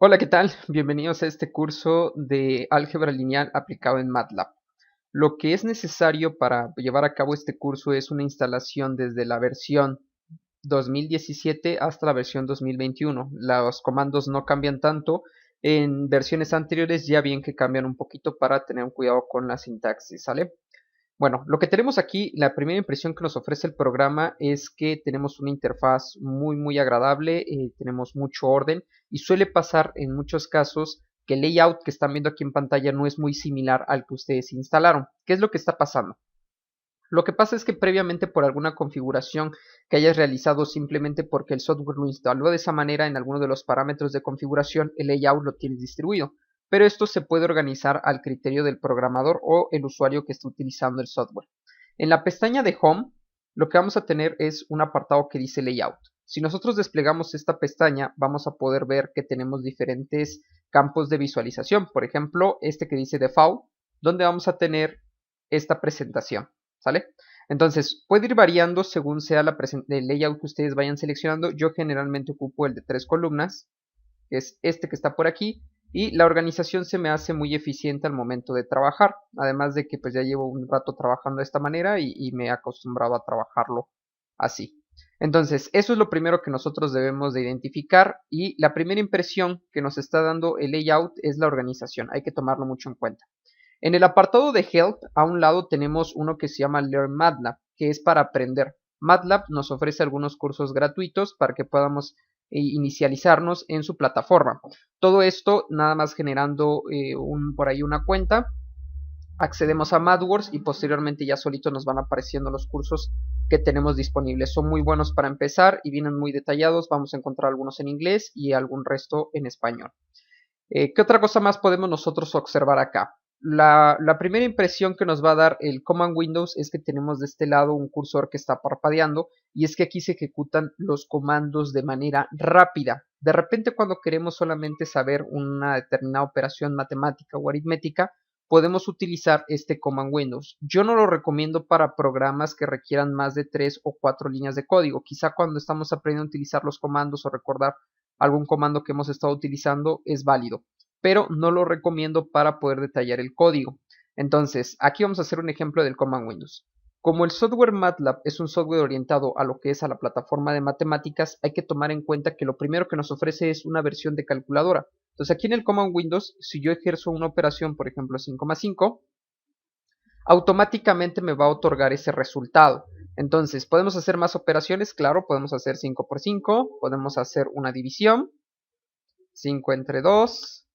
Hola, ¿qué tal? Bienvenidos a este curso de álgebra lineal aplicado en MATLAB. Lo que es necesario para llevar a cabo este curso es una instalación desde la versión 2017 hasta la versión 2021. Los comandos no cambian tanto. En versiones anteriores ya bien que cambian un poquito para tener un cuidado con la sintaxis, ¿sale? Bueno, lo que tenemos aquí, la primera impresión que nos ofrece el programa es que tenemos una interfaz muy agradable, tenemos mucho orden y suele pasar en muchos casos que el layout que están viendo aquí en pantalla no es muy similar al que ustedes instalaron. ¿Qué es lo que está pasando? Lo que pasa es que previamente por alguna configuración que hayas realizado simplemente porque el software lo instaló de esa manera en alguno de los parámetros de configuración, el layout lo tienes distribuido. Pero esto se puede organizar al criterio del programador o el usuario que esté utilizando el software. En la pestaña de Home, lo que vamos a tener es un apartado que dice Layout. Si nosotros desplegamos esta pestaña, vamos a poder ver que tenemos diferentes campos de visualización. Por ejemplo, este que dice Default, donde vamos a tener esta presentación. ¿Sale? Entonces, puede ir variando según sea el layout que ustedes vayan seleccionando. Yo generalmente ocupo el de 3 columnas, que es este que está por aquí, y la organización se me hace muy eficiente al momento de trabajar. Además de que pues ya llevo un rato trabajando de esta manera y me he acostumbrado a trabajarlo así. Entonces, eso es lo primero que nosotros debemos de identificar y la primera impresión que nos está dando el layout es la organización. Hay que tomarlo mucho en cuenta. En el apartado de Help, a un lado tenemos uno que se llama Learn MATLAB, que es para aprender. MATLAB nos ofrece algunos cursos gratuitos para que podamos inicializarnos en su plataforma. Todo esto nada más generando por ahí una cuenta. Accedemos a MathWorks y posteriormente ya solito nos van apareciendo los cursos que tenemos disponibles. Son muy buenos para empezar y vienen muy detallados. Vamos a encontrar algunos en inglés y algún resto en español. ¿Qué otra cosa más podemos nosotros observar acá? La primera impresión que nos va a dar el Command Windows es que tenemos de este lado un cursor que está parpadeando y es que aquí se ejecutan los comandos de manera rápida. De repente cuando queremos solamente saber una determinada operación matemática o aritmética, podemos utilizar este Command Windows. Yo no lo recomiendo para programas que requieran más de 3 o 4 líneas de código. Quizá cuando estamos aprendiendo a utilizar los comandos o recordar algún comando que hemos estado utilizando es válido, pero no lo recomiendo para poder detallar el código. Entonces, aquí vamos a hacer un ejemplo del Command Windows. Como el software MATLAB es un software orientado a lo que es a la plataforma de matemáticas, hay que tomar en cuenta que lo primero que nos ofrece es una versión de calculadora. Entonces aquí en el Command Windows, si yo ejerzo una operación, por ejemplo 5,5, automáticamente me va a otorgar ese resultado. Entonces, ¿podemos hacer más operaciones? Claro, podemos hacer 5 por 5, podemos hacer una división, 5 entre 2,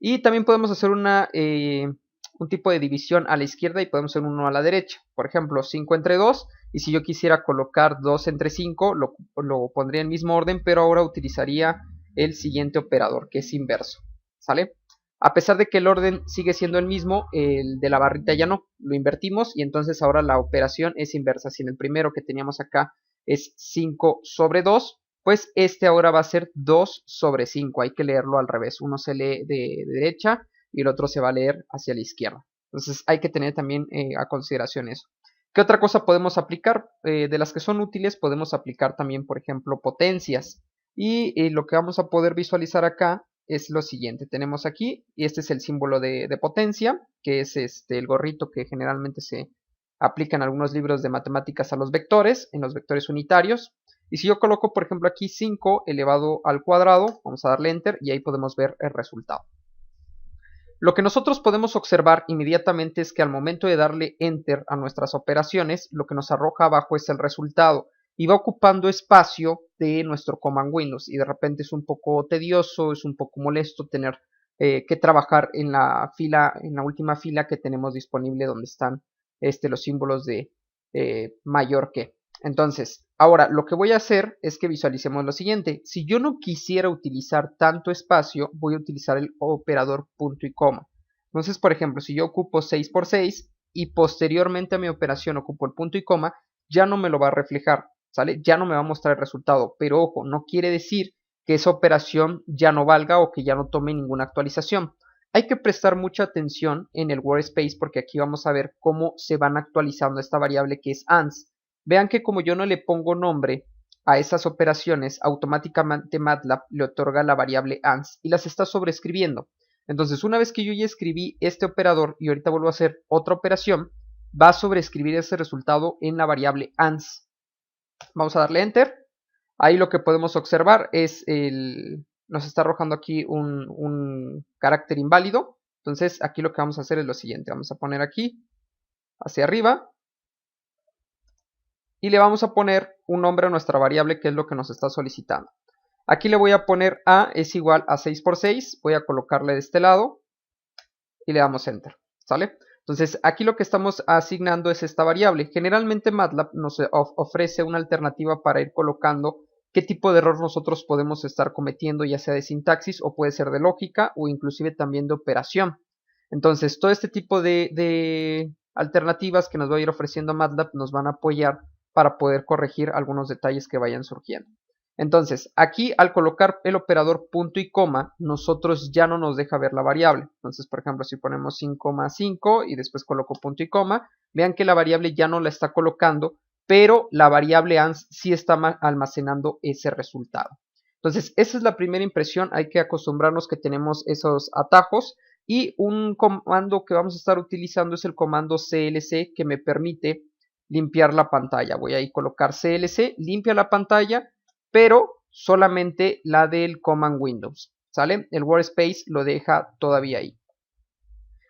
y también podemos hacer un tipo de división a la izquierda y podemos hacer uno a la derecha. Por ejemplo, 5 entre 2, y si yo quisiera colocar 2 entre 5, lo pondría en el mismo orden, pero ahora utilizaría el siguiente operador, que es inverso. ¿Sale? A pesar de que el orden sigue siendo el mismo, el de la barrita ya no, lo invertimos y entonces ahora la operación es inversa. Si en el primero que teníamos acá es 5 sobre 2, pues este ahora va a ser 2 sobre 5. Hay que leerlo al revés. Uno se lee de derecha y el otro se va a leer hacia la izquierda. Entonces hay que tener también a consideración eso. ¿Qué otra cosa podemos aplicar? De las que son útiles podemos aplicar también, por ejemplo, potencias. Y lo que vamos a poder visualizar acá es lo siguiente. Tenemos aquí, y este es el símbolo de potencia, que es el gorrito que generalmente se aplica en algunos libros de matemáticas a los vectores, en los vectores unitarios. Y si yo coloco, por ejemplo, aquí 5 elevado al cuadrado, vamos a darle Enter y ahí podemos ver el resultado. Lo que nosotros podemos observar inmediatamente es que al momento de darle Enter a nuestras operaciones, lo que nos arroja abajo es el resultado y va ocupando espacio de nuestro Command Windows y de repente es un poco tedioso, es un poco molesto tener que trabajar en la fila, en la última fila que tenemos disponible donde están los símbolos de mayor que. Entonces, ahora lo que voy a hacer es que visualicemos lo siguiente. Si yo no quisiera utilizar tanto espacio, voy a utilizar el operador punto y coma. Entonces, por ejemplo, si yo ocupo 6 por 6 y posteriormente a mi operación ocupo el punto y coma, ya no me lo va a reflejar, ¿sale? Ya no me va a mostrar el resultado. Pero ojo, no quiere decir que esa operación ya no valga o que ya no tome ninguna actualización. Hay que prestar mucha atención en el workspace porque aquí vamos a ver cómo se van actualizando esta variable que es ANS. Vean que como yo no le pongo nombre a esas operaciones, automáticamente MATLAB le otorga la variable ANS y las está sobreescribiendo. Entonces, una vez que yo ya escribí este operador y ahorita vuelvo a hacer otra operación, va a sobreescribir ese resultado en la variable ANS. Vamos a darle Enter. Ahí lo que podemos observar es nos está arrojando aquí un carácter inválido. Entonces, aquí lo que vamos a hacer es lo siguiente. Vamos a poner aquí, hacia arriba, y le vamos a poner un nombre a nuestra variable, que es lo que nos está solicitando. Aquí le voy a poner A es igual a 6 por 6, voy a colocarle de este lado y le damos Enter, ¿sale? Entonces aquí lo que estamos asignando es esta variable. Generalmente MATLAB nos ofrece una alternativa para ir colocando qué tipo de error nosotros podemos estar cometiendo, ya sea de sintaxis o puede ser de lógica o inclusive también de operación. Entonces todo este tipo de alternativas que nos va a ir ofreciendo MATLAB nos van a apoyar para poder corregir algunos detalles que vayan surgiendo. Entonces, aquí al colocar el operador punto y coma, nosotros ya no nos deja ver la variable. Entonces, por ejemplo, si ponemos 5,5 y después coloco punto y coma, vean que la variable ya no la está colocando, pero la variable ANS sí está almacenando ese resultado. Entonces, esa es la primera impresión. Hay que acostumbrarnos que tenemos esos atajos. Y un comando que vamos a estar utilizando es el comando clc, que me permite limpiar la pantalla. Voy a ir a colocar clc, limpia la pantalla, pero solamente la del Command Windows, ¿sale? El Workspace lo deja todavía ahí.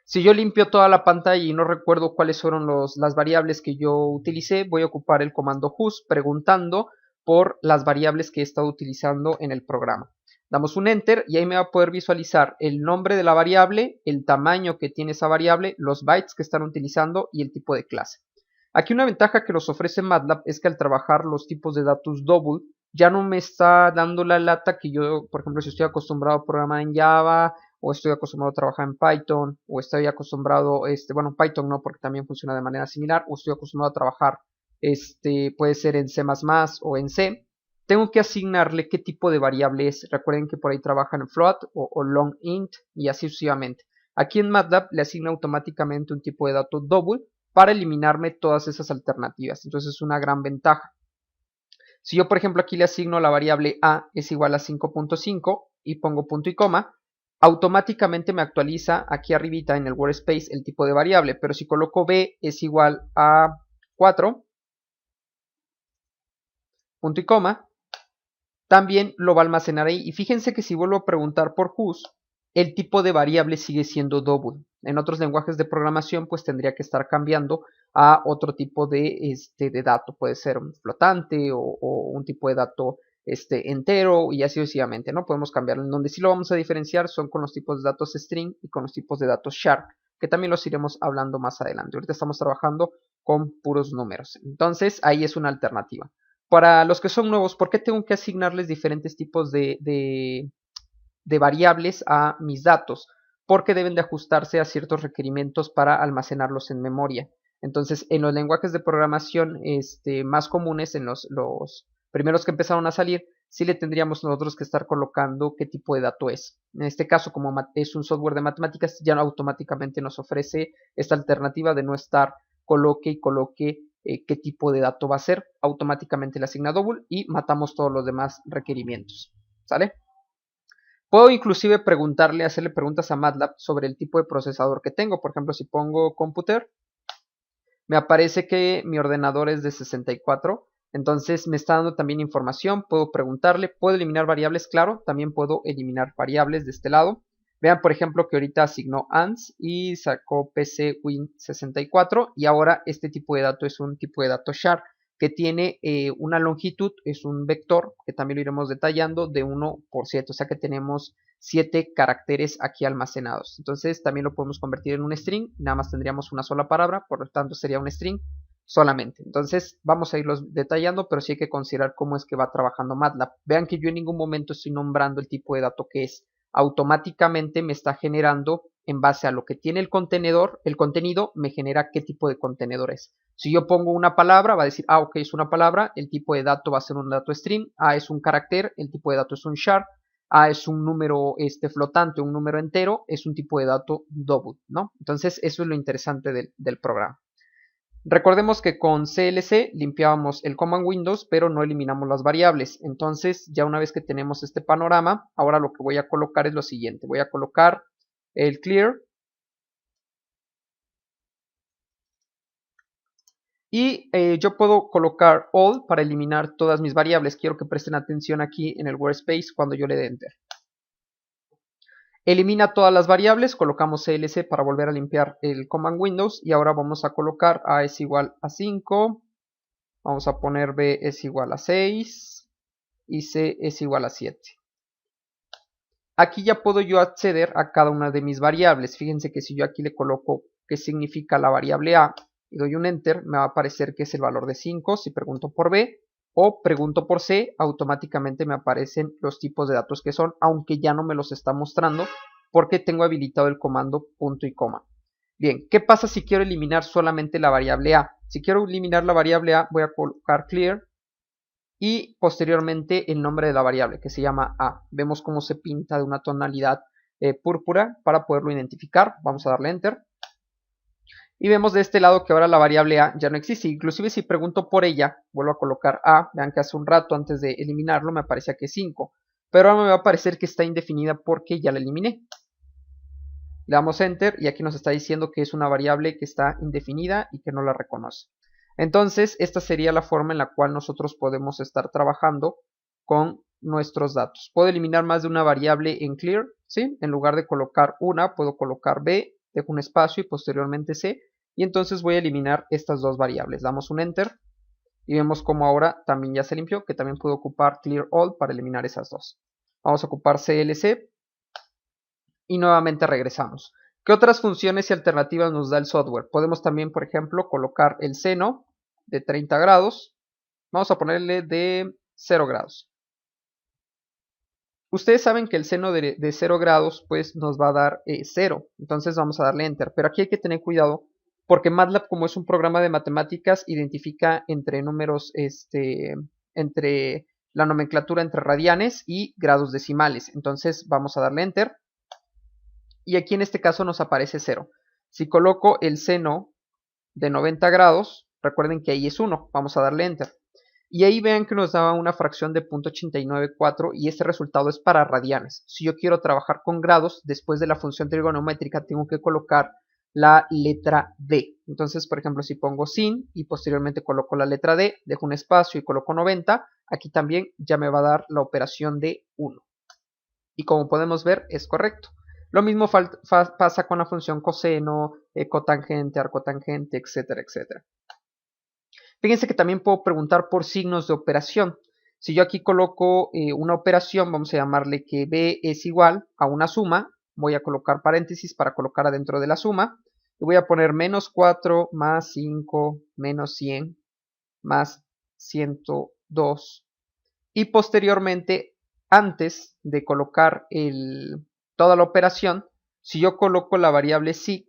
Si yo limpio toda la pantalla y no recuerdo cuáles fueron las variables que yo utilicé, voy a ocupar el comando whos preguntando por las variables que he estado utilizando en el programa. Damos un Enter y ahí me va a poder visualizar el nombre de la variable, el tamaño que tiene esa variable, los bytes que están utilizando y el tipo de clase. Aquí una ventaja que nos ofrece MATLAB es que al trabajar los tipos de datos double, ya no me está dando la lata que yo, por ejemplo, si estoy acostumbrado a programar en Java, o estoy acostumbrado a trabajar en Python, o estoy acostumbrado, bueno, Python no, porque también funciona de manera similar, o estoy acostumbrado a trabajar, puede ser en C++ o en C, tengo que asignarle qué tipo de variable es. Recuerden que por ahí trabajan en float o long int y así sucesivamente. Aquí en MATLAB le asigna automáticamente un tipo de dato double para eliminarme todas esas alternativas. Entonces es una gran ventaja. Si yo, por ejemplo, aquí le asigno la variable A es igual a 5.5 y pongo punto y coma, automáticamente me actualiza aquí arribita en el workspace el tipo de variable. Pero si coloco B es igual a 4, punto y coma, también lo va a almacenar ahí. Y fíjense que si vuelvo a preguntar por whos, el tipo de variable sigue siendo double. En otros lenguajes de programación pues tendría que estar cambiando a otro tipo de dato. Puede ser un flotante o un tipo de dato entero y así sucesivamente, ¿no? Podemos cambiarlo. En donde sí lo vamos a diferenciar son con los tipos de datos string y con los tipos de datos char, que también los iremos hablando más adelante. Ahorita estamos trabajando con puros números. Entonces ahí es una alternativa. Para los que son nuevos, ¿por qué tengo que asignarles diferentes tipos de variables a mis datos? Porque deben de ajustarse a ciertos requerimientos para almacenarlos en memoria. Entonces, en los lenguajes de programación más comunes, en los primeros que empezaron a salir, sí le tendríamos nosotros que estar colocando qué tipo de dato es. En este caso, como es un software de matemáticas, ya automáticamente nos ofrece esta alternativa de no estar coloque y coloque qué tipo de dato va a ser. Automáticamente le asigna double y matamos todos los demás requerimientos. ¿Sale? Puedo inclusive hacerle preguntas a MATLAB sobre el tipo de procesador que tengo. Por ejemplo, si pongo computer, me aparece que mi ordenador es de 64. Entonces me está dando también información. Puedo preguntarle, puedo eliminar variables, claro. También puedo eliminar variables de este lado. Vean, por ejemplo, que ahorita asignó ANS y sacó PC Win 64. Y ahora este tipo de dato es un tipo de dato char que tiene una longitud, es un vector, que también lo iremos detallando, de 1 por 7. O sea que tenemos 7 caracteres aquí almacenados. Entonces también lo podemos convertir en un string. Nada más tendríamos una sola palabra, por lo tanto sería un string solamente. Entonces vamos a irlos detallando, pero sí hay que considerar cómo es que va trabajando MATLAB. Vean que yo en ningún momento estoy nombrando el tipo de dato que es. Automáticamente me está generando en base a lo que tiene el contenedor, el contenido me genera qué tipo de contenedor es. Si yo pongo una palabra, va a decir, ok, es una palabra, el tipo de dato va a ser un dato string, A es un carácter, el tipo de dato es un char, A es un número flotante, un número entero, es un tipo de dato double, ¿no? Entonces eso es lo interesante del programa. Recordemos que con CLC limpiábamos el Command Windows, pero no eliminamos las variables. Entonces, ya una vez que tenemos este panorama, ahora lo que voy a colocar es lo siguiente. Voy a colocar el clear. Y yo puedo colocar all para eliminar todas mis variables. Quiero que presten atención aquí en el workspace cuando yo le dé enter. Elimina todas las variables, colocamos CLC para volver a limpiar el Command Windows y ahora vamos a colocar A es igual a 5, vamos a poner B es igual a 6 y C es igual a 7. Aquí ya puedo yo acceder a cada una de mis variables. Fíjense que si yo aquí le coloco qué significa la variable A y doy un enter, me va a aparecer que es el valor de 5 si pregunto por B. O pregunto por C, automáticamente me aparecen los tipos de datos que son, aunque ya no me los está mostrando porque tengo habilitado el comando punto y coma. Bien, ¿qué pasa si quiero eliminar solamente la variable A? Si quiero eliminar la variable A, voy a colocar clear y posteriormente el nombre de la variable que se llama A. Vemos cómo se pinta de una tonalidad púrpura para poderlo identificar. Vamos a darle enter. Y vemos de este lado que ahora la variable A ya no existe. Inclusive si pregunto por ella, vuelvo a colocar A. Vean que hace un rato antes de eliminarlo me aparecía que es 5. Pero ahora me va a aparecer que está indefinida porque ya la eliminé. Le damos enter y aquí nos está diciendo que es una variable que está indefinida y que no la reconoce. Entonces esta sería la forma en la cual nosotros podemos estar trabajando con nuestros datos. Puedo eliminar más de una variable en clear, ¿sí? En lugar de colocar una, puedo colocar B, dejo un espacio y posteriormente C. Y entonces voy a eliminar estas dos variables. Damos un enter y vemos como ahora también ya se limpió, que también puedo ocupar clear all para eliminar esas dos. Vamos a ocupar CLC y nuevamente regresamos. ¿Qué otras funciones y alternativas nos da el software? Podemos también, por ejemplo, colocar el seno de 30 grados. Vamos a ponerle de 0 grados. Ustedes saben que el seno de 0 grados pues nos va a dar 0. Entonces vamos a darle enter. Pero aquí hay que tener cuidado porque MATLAB, como es un programa de matemáticas, identifica entre números, entre la nomenclatura entre radianes y grados decimales. Entonces vamos a darle enter. Y aquí en este caso nos aparece 0. Si coloco el seno de 90 grados, recuerden que ahí es 1. Vamos a darle enter. Y ahí vean que nos daba una fracción de 0.894 y este resultado es para radianes. Si yo quiero trabajar con grados, después de la función trigonométrica tengo que colocar la letra D. Entonces, por ejemplo, si pongo sin y posteriormente coloco la letra D, dejo un espacio y coloco 90, aquí también ya me va a dar la operación de 1. Y como podemos ver, es correcto. Lo mismo pasa con la función coseno, cotangente, arcotangente, etcétera, etcétera. Fíjense que también puedo preguntar por signos de operación. Si yo aquí coloco una operación, vamos a llamarle que B es igual a una suma. Voy a colocar paréntesis para colocar adentro de la suma. Y voy a poner menos 4 más 5 menos 100 más 102. Y posteriormente, antes de colocar toda la operación, si yo coloco la variable sig,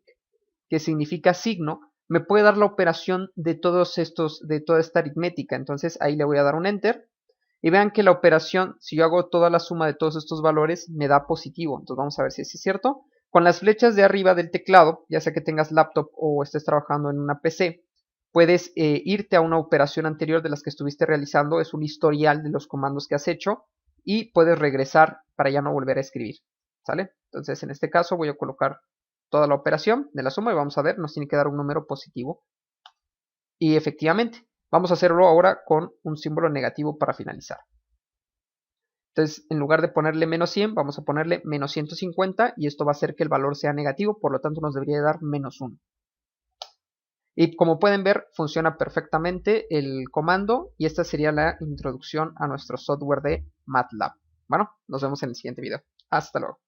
que significa signo, me puede dar la operación de toda esta aritmética. Entonces ahí le voy a dar un enter. Y vean que la operación, si yo hago toda la suma de todos estos valores, me da positivo. Entonces vamos a ver si es cierto. Con las flechas de arriba del teclado, ya sea que tengas laptop o estés trabajando en una PC, puedes irte a una operación anterior de las que estuviste realizando. Es un historial de los comandos que has hecho. Y puedes regresar para ya no volver a escribir. ¿Sale? Entonces en este caso voy a colocar toda la operación de la suma y vamos a ver, nos tiene que dar un número positivo. Y efectivamente, vamos a hacerlo ahora con un símbolo negativo para finalizar. Entonces, en lugar de ponerle menos 100, vamos a ponerle menos 150 y esto va a hacer que el valor sea negativo, por lo tanto nos debería dar menos 1. Y como pueden ver, funciona perfectamente el comando y esta sería la introducción a nuestro software de MATLAB. Bueno, nos vemos en el siguiente video. Hasta luego.